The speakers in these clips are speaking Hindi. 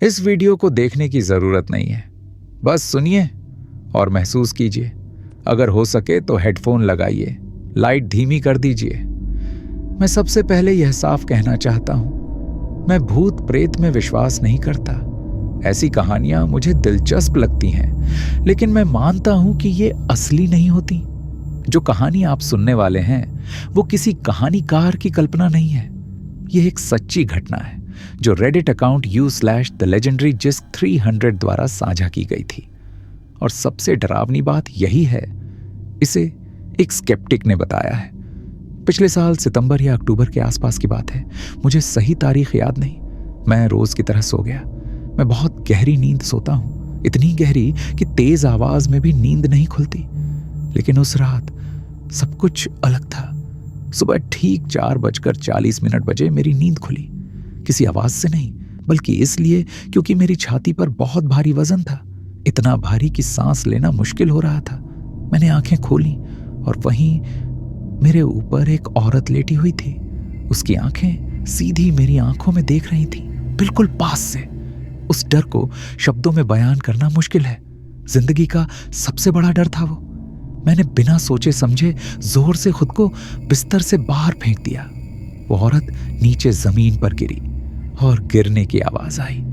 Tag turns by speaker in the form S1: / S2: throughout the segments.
S1: इस वीडियो को देखने की जरूरत नहीं है, बस सुनिए और महसूस कीजिए। अगर हो सके तो हेडफोन लगाइए, लाइट धीमी कर दीजिए। मैं सबसे पहले यह साफ कहना चाहता हूं, मैं भूत प्रेत में विश्वास नहीं करता। ऐसी कहानियां मुझे दिलचस्प लगती हैं, लेकिन मैं मानता हूं कि ये असली नहीं होती। जो कहानी आप सुनने वाले हैं वो किसी कहानीकार की कल्पना नहीं है। ये एक सच्ची घटना है जो रेडिट अकाउंट u/thelegendaryjisk300 द्वारा साझा की गई थी। और सबसे डरावनी बात यही है, इसे एक स्केप्टिक ने बताया है। पिछले साल सितंबर या अक्टूबर के आसपास की बात है, मुझे सही तारीख याद नहीं। मैं रोज की तरह सो गया। मैं बहुत गहरी नींद सोता हूं, इतनी गहरी कि तेज आवाज में भी नींद नहीं खुलती। लेकिन उस रात सब कुछ अलग था। सुबह ठीक 4:40 बजे मेरी नींद खुली। किसी आवाज से नहीं, बल्कि इसलिए क्योंकि मेरी छाती पर बहुत भारी वजन था, इतना भारी कि सांस लेना मुश्किल हो रहा था। मैंने आंखें खोली और वहीं मेरे ऊपर एक औरत लेटी हुई थी। उसकी आंखें सीधी मेरी आंखों में देख रही थी, बिल्कुल पास से। उस डर को शब्दों में बयान करना मुश्किल है। जिंदगी का सबसे बड़ा डर था वो। मैंने बिना सोचे समझे जोर से खुद को बिस्तर से बाहर फेंक दिया। वो औरत नीचे जमीन पर गिरी और गिरने की आवाज आई।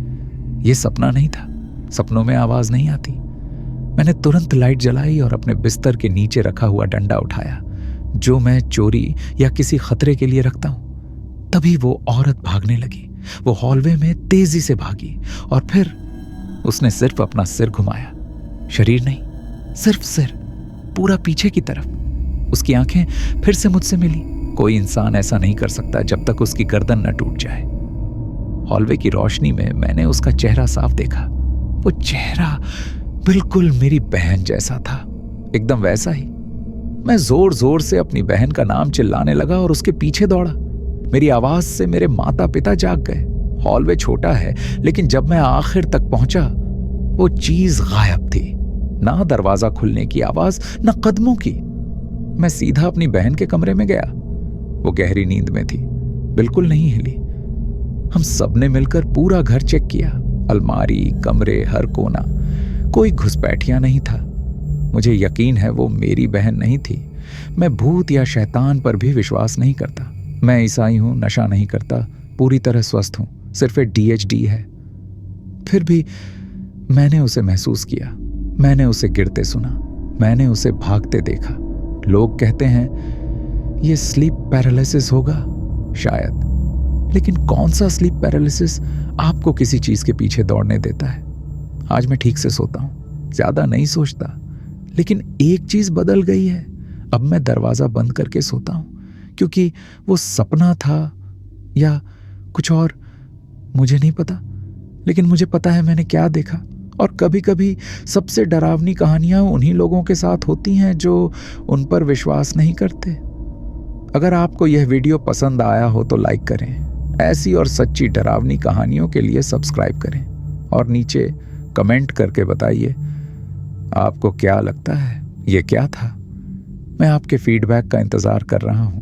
S1: ये सपना नहीं था, सपनों में आवाज नहीं आती। मैंने तुरंत लाइट जलाई और अपने बिस्तर के नीचे रखा हुआ डंडा उठाया, जो मैं चोरी या किसी खतरे के लिए रखता हूं। तभी वो औरत भागने लगी। वो हॉलवे में तेजी से भागी और फिर उसने सिर्फ अपना सिर घुमाया, शरीर नहीं, सिर्फ सिर, पूरा पीछे की तरफ। उसकी आंखें फिर से मुझसे मिली। कोई इंसान ऐसा नहीं कर सकता जब तक उसकी गर्दन न टूट जाए। हॉलवे की रोशनी में मैंने उसका चेहरा साफ देखा। वो चेहरा बिल्कुल मेरी बहन जैसा था, एकदम वैसा ही। मैं जोर जोर से अपनी बहन का नाम चिल्लाने लगा और उसके पीछे दौड़ा। मेरी आवाज से मेरे माता पिता जाग गए। हॉलवे छोटा है, लेकिन जब मैं आखिर तक पहुंचा वो चीज गायब थी। ना दरवाजा खुलने की आवाज, ना कदमों की। मैं सीधा अपनी बहन के कमरे में गया। वो गहरी नींद में थी, बिल्कुल नहीं हिली। हम सबने मिलकर पूरा घर चेक किया, अलमारी, कमरे, हर कोना। कोई घुसपैठिया नहीं था। मुझे यकीन है वो मेरी बहन नहीं थी। मैं भूत या शैतान पर भी विश्वास नहीं करता। मैं ईसाई हूं, नशा नहीं करता, पूरी तरह स्वस्थ हूं, सिर्फ एक DHD है। फिर भी मैंने उसे महसूस किया, मैंने उसे गिरते सुना, मैंने उसे भागते देखा। लोग कहते हैं ये स्लीप पैरालिसिस होगा, शायद। लेकिन कौन सा स्लीप पैरालिसिस आपको किसी चीज के पीछे दौड़ने देता है? आज मैं ठीक से सोता हूं, ज्यादा नहीं सोचता। लेकिन एक चीज बदल गई है, अब मैं दरवाजा बंद करके सोता हूं, क्योंकि वो सपना था या कुछ और, मुझे नहीं पता। लेकिन मुझे पता है मैंने क्या देखा। और कभी कभी सबसे डरावनी कहानियां उन्हीं लोगों के साथ होती हैं जो उन पर विश्वास नहीं करते। अगर आपको यह वीडियो पसंद आया हो तो लाइक करें। ऐसी और सच्ची डरावनी कहानियों के लिए सब्सक्राइब करें और नीचे कमेंट करके बताइए आपको क्या लगता है, ये क्या था। मैं आपके फीडबैक का इंतजार कर रहा हूं।